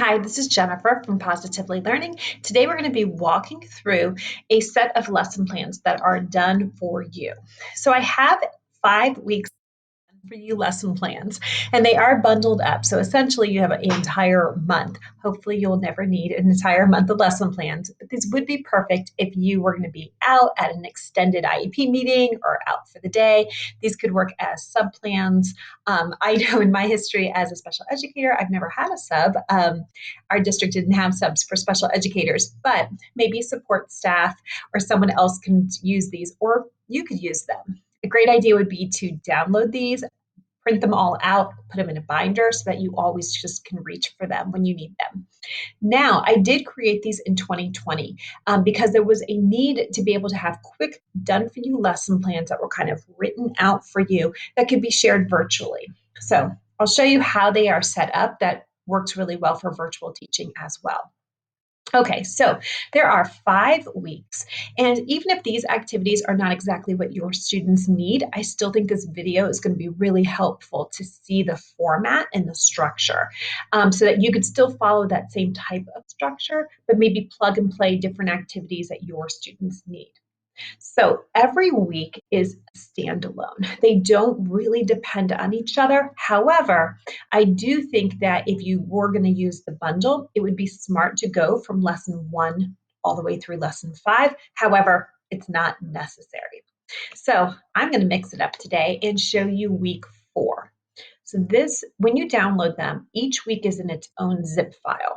Hi, this is Jennifer from Positively Learning. Today we're going to be walking through a set of lesson plans that are done for you. So I have 5 weeks for you lesson plans, and they are bundled up. So essentially, you have an entire month. Hopefully, you'll never need an entire month of lesson plans, but these would be perfect if you were going to be out at an extended IEP meeting or out for the day. These could work as sub plans. I know in my history as a special educator, I've never had a sub. Our district didn't have subs for special educators, but maybe support staff or someone else can use these, or you could use them. A great idea would be to download these, print them all out, put them in a binder so that you always just can reach for them when you need them. Now, I did create these in 2020 because there was a need to be able to have quick, done for you lesson plans that were kind of written out for you that could be shared virtually. So I'll show you how they are set up. That works really well for virtual teaching as well. Okay, so there are 5 weeks, and even if these activities are not exactly what your students need, I still think this video is going to be really helpful to see the format and the structure so that you could still follow that same type of structure, but maybe plug and play different activities that your students need. So every week is standalone. They don't really depend on each other. However, I do think that if you were going to use the bundle, it would be smart to go from lesson 1 all the way through lesson 5. However, it's not necessary. So I'm going to mix it up today and show you week 4. So this, when you download them, each week is in its own zip file.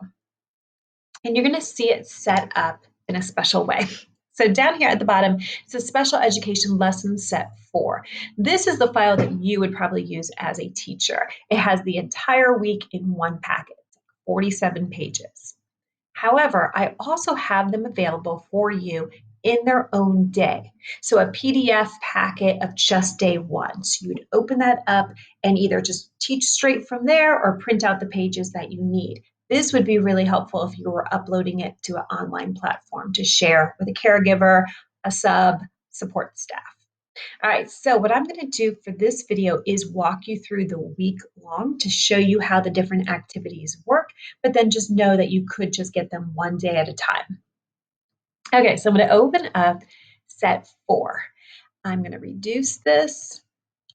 And you're going to see it set up in a special way. So down here at the bottom, it's a special education lesson set 4. This is the file that you would probably use as a teacher. It has the entire week in one packet, 47 pages. However, I also have them available for you in their own day. So a PDF packet of just day 1. So you'd open that up and either just teach straight from there or print out the pages that you need. This would be really helpful if you were uploading it to an online platform to share with a caregiver, a sub, support staff. All right, so what I'm going to do for this video is walk you through the week long to show you how the different activities work, but then just know that you could just get them one day at a time. Okay, so I'm going to open up set 4. I'm going to reduce this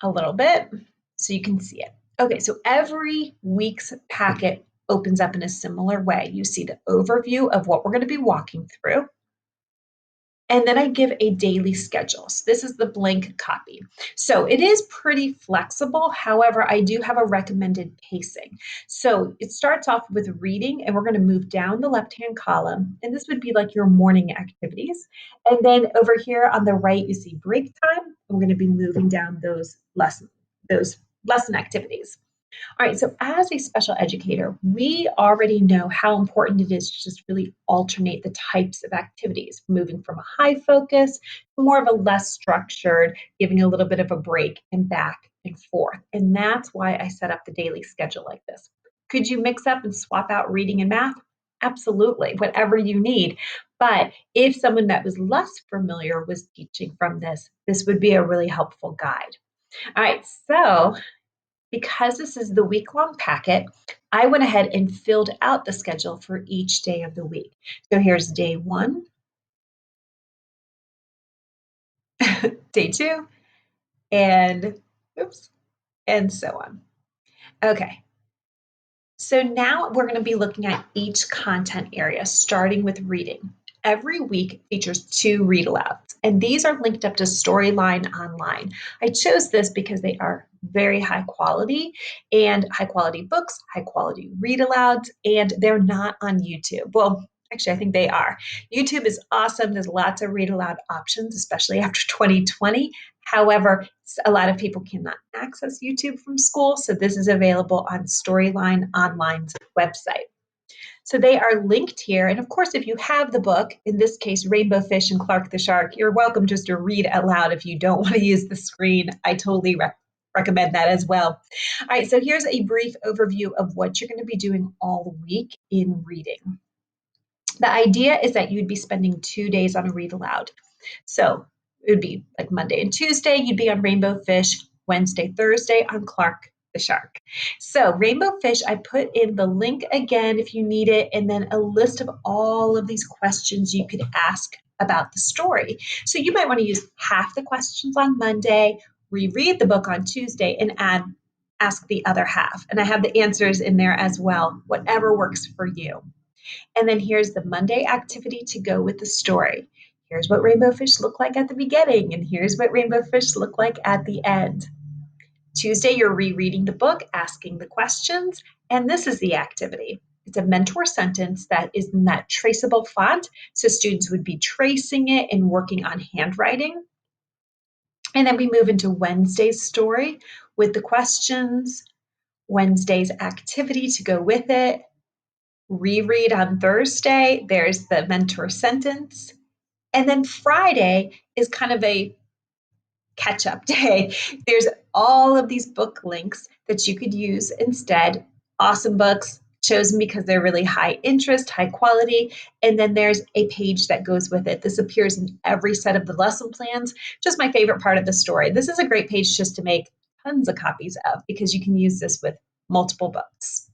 a little bit so you can see it. Okay, so every week's packet opens up in a similar way. You see the overview of what we're going to be walking through. And then I give a daily schedule. So this is the blank copy. So it is pretty flexible. However, I do have a recommended pacing. So it starts off with reading, and we're going to move down the left-hand column. And this would be like your morning activities. And then over here on the right, you see break time. We're going to be moving down those lesson activities. All right, so as a special educator, we already know how important it is to just really alternate the types of activities, moving from a high focus to more of a less structured, giving a little bit of a break and back and forth. And that's why I set up the daily schedule like this. Could you mix up and swap out reading and math? Absolutely, whatever you need. But if someone that was less familiar was teaching from this would be a really helpful guide. All right, so because this is the week-long packet, I went ahead and filled out the schedule for each day of the week. So here's day 1, day 2, and oops, and so on. Okay. So now we're going to be looking at each content area, starting with reading. Every week features 2 read alouds, and these are linked up to Storyline Online. I chose this because they are very high quality books, high quality read alouds, and they're not on YouTube. Well, actually, I think they are. YouTube is awesome. There's lots of read aloud options, especially after 2020. However, a lot of people cannot access YouTube from school, so this is available on Storyline Online's website. So they are linked here. And of course, if you have the book, in this case, Rainbow Fish and Clark the Shark, you're welcome just to read out loud if you don't want to use the screen. I totally recommend that as well. All right, so here's a brief overview of what you're going to be doing all week in reading. The idea is that you'd be spending 2 days on a read aloud. So it would be like Monday and Tuesday, you'd be on Rainbow Fish, Wednesday, Thursday on Clark the shark. So Rainbow Fish, I put in the link again if you need it, and then a list of all of these questions you could ask about the story. So you might want to use half the questions on Monday, reread the book on Tuesday, and ask the other half. And I have the answers in there as well, whatever works for you. And then here's the Monday activity to go with the story. Here's what rainbow fish look like at the beginning, and here's what rainbow fish look like at the end. Tuesday, you're rereading the book, asking the questions, and this is the activity. It's a mentor sentence that is in that traceable font, so students would be tracing it and working on handwriting. And then we move into Wednesday's story with the questions, Wednesday's activity to go with it, reread on Thursday, there's the mentor sentence. And then Friday is kind of a catch up day. There's all of these book links that you could use instead. Awesome books chosen because they're really high interest, high quality. And then there's a page that goes with it. This appears in every set of the lesson plans. Just my favorite part of the story. This is a great page just to make tons of copies of because you can use this with multiple books.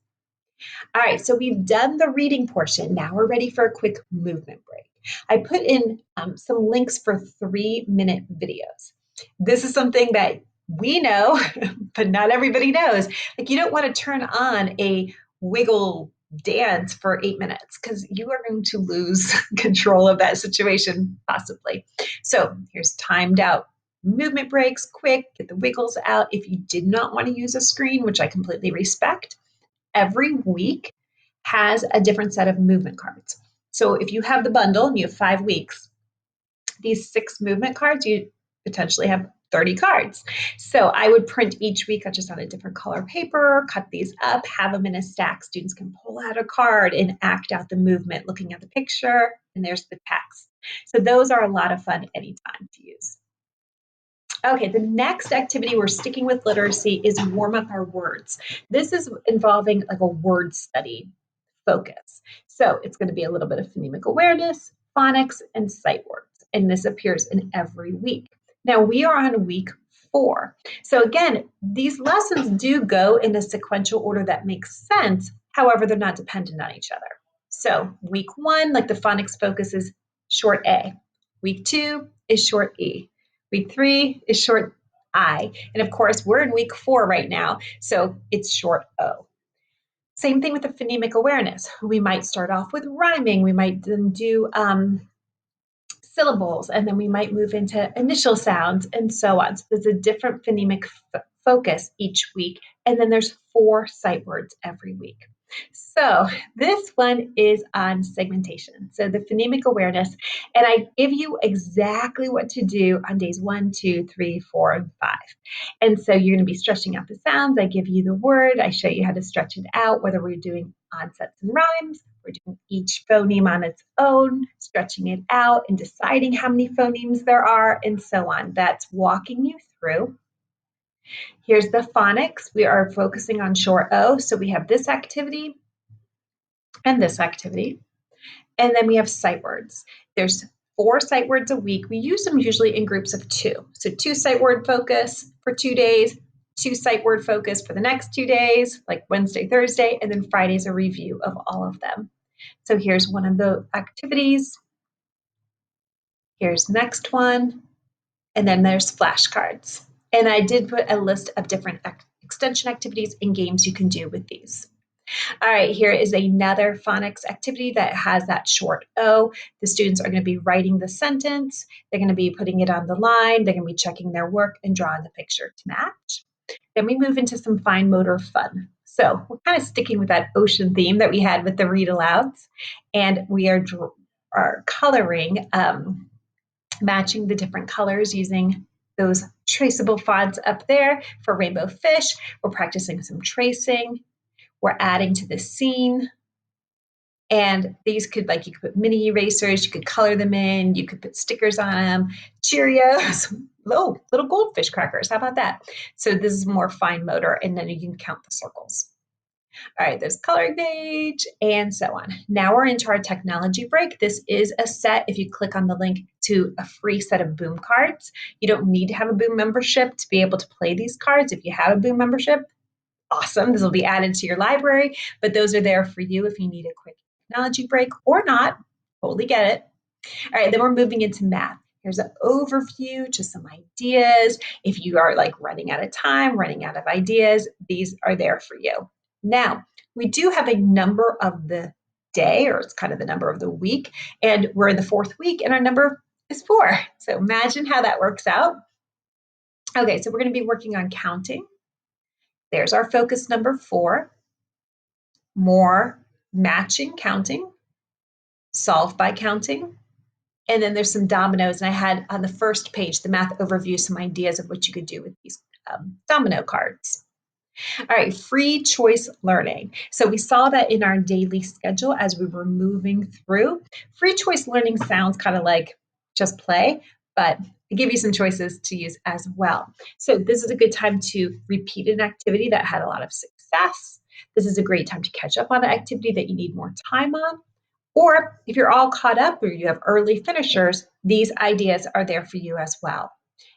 All right, so we've done the reading portion. Now we're ready for a quick movement break. I put in some links for 3-minute videos. This is something that we know, but not everybody knows. Like you don't want to turn on a wiggle dance for 8 minutes because you are going to lose control of that situation possibly. So here's timed out movement breaks, quick, get the wiggles out. If you did not want to use a screen, which I completely respect, every week has a different set of movement cards. So if you have the bundle and you have 5 weeks, these 6 movement cards, you potentially have 30 cards. So I would print each week just on a different color paper, cut these up, have them in a stack. Students can pull out a card and act out the movement, looking at the picture, and there's the text. So those are a lot of fun anytime to use. Okay, the next activity, we're sticking with literacy, is warm up our words. This is involving like a word study focus. So it's going to be a little bit of phonemic awareness, phonics, and sight words. And this appears in every week. Now we are on week 4. So again, these lessons do go in a sequential order that makes sense. However, they're not dependent on each other. So week 1, like the phonics focus is short A. Week 2 is short E. Week 3 is short I. And of course, we're in week 4 right now, so it's short O. Same thing with the phonemic awareness. We might start off with rhyming. We might then do syllables, and then we might move into initial sounds and so on. So there's a different phonemic focus each week. And then there's 4 sight words every week. So this one is on segmentation. So the phonemic awareness, and I give you exactly what to do on days 1, 2, 3, 4, and 5. And so you're going to be stretching out the sounds. I give you the word. I show you how to stretch it out, whether we're doing onsets and rhymes, we're doing each phoneme on its own, stretching it out and deciding how many phonemes there are, and so on. That's walking you through. Here's the phonics. We are focusing on short O. So we have this activity and this activity. And then we have sight words. There's 4 sight words a week. We use them usually in groups of 2. So 2 sight word focus for 2 days, 2 sight word focus for the next 2 days, like Wednesday, Thursday, and then Friday's a review of all of them. So here's one of the activities. Here's next one. And then there's flashcards. And I did put a list of different extension activities and games you can do with these. All right, here is another phonics activity that has that short O. The students are going to be writing the sentence. They're going to be putting it on the line. They're going to be checking their work and drawing the picture to match. Then we move into some fine motor fun. So we're kind of sticking with that ocean theme that we had with the read alouds. And we are coloring, matching the different colors using those traceable fonts up there for rainbow fish. We're practicing some tracing. We're adding to the scene. And these could, like, you could put mini erasers, you could color them in, you could put stickers on them, Cheerios, oh, little goldfish crackers. How about that? So this is more fine motor, and then you can count the circles. All right, there's coloring page and so on. Now we're into our technology break. This is a set, if you click on the link, to a free set of boom cards. You don't need to have a boom membership to be able to play these cards. If you have a boom membership, Awesome. This will be added to your library, but those are there for you if you need a quick technology break or not. Totally get it. All right, then we're moving into math. Here's an overview, just some ideas. If you are like running out of time, running out of ideas, these are there for you. Now, we do have a number of the day, or it's kind of the number of the week, and we're in the 4th week, and our number is 4. So imagine how that works out. Okay, so we're going to be working on counting. There's our focus number 4. More matching counting, solve by counting. And then there's some dominoes. And I had on the first page, the math overview, some ideas of what you could do with these domino cards. All right, free choice learning. So we saw that in our daily schedule as we were moving through. Free choice learning sounds kind of like just play, but I give you some choices to use as well. So this is a good time to repeat an activity that had a lot of success. This is a great time to catch up on an activity that you need more time on. Or if you're all caught up or you have early finishers, these ideas are there for you as well.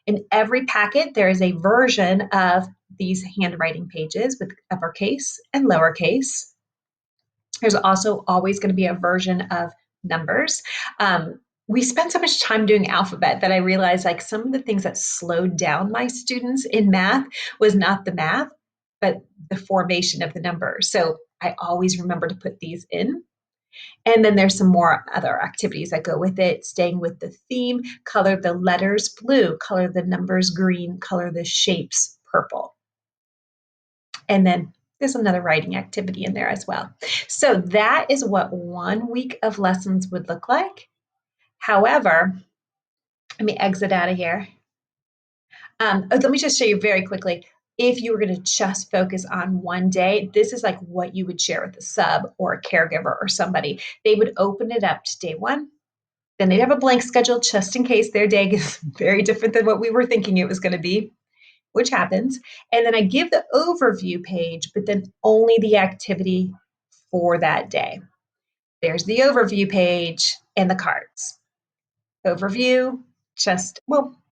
In every packet, there is a version of these handwriting pages with uppercase and lowercase. There's also always going to be a version of numbers. We spent so much time doing alphabet that I realized like some of the things that slowed down my students in math was not the math, but the formation of the numbers. So I always remember to put these in. And then there's some more other activities that go with it, staying with the theme, color the letters blue, color the numbers green, color the shapes purple. And then there's another writing activity in there as well. So that is what 1 week of lessons would look like. However, let me exit out of here. Let me just show you very quickly. If you were going to just focus on one day, this is like what you would share with a sub or a caregiver or somebody. They would open it up to day 1. Then they'd have a blank schedule just in case their day is very different than what we were thinking it was going to be, which happens. And then I give the overview page, but then only the activity for that day. There's the overview page and the cards. Overview,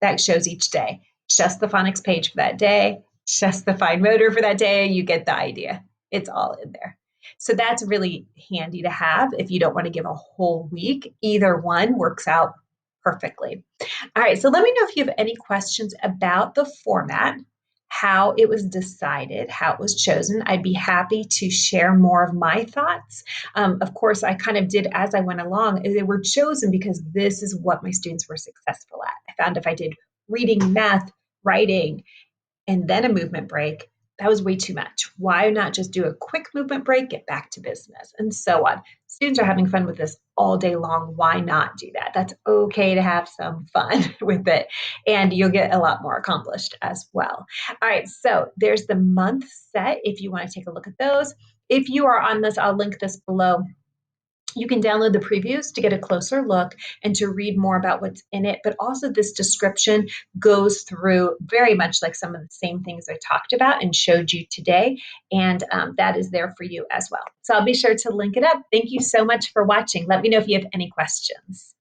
that shows each day. Just the phonics page for that day, just the fine motor for that day. You get the idea. It's all in there. So that's really handy to have if you don't want to give a whole week. Either one works out perfectly. All right, so let me know if you have any questions about the format, how it was decided, how it was chosen. I'd be happy to share more of my thoughts. Of course, I kind of did as I went along. They were chosen because this is what my students were successful at. I found if I did reading, math, writing, and then a movement break, that was way too much. Why not just do a quick movement break, get back to business, and so on? Students are having fun with this all day long. Why not do that? That's okay to have some fun with it, and you'll get a lot more accomplished as well. All right, so there's the month set if you want to take a look at those. If you are on this, I'll link this below. You can download the previews to get a closer look and to read more about what's in it. But also, this description goes through very much like some of the same things I talked about and showed you today. And that is there for you as well. So I'll be sure to link it up. Thank you so much for watching. Let me know if you have any questions.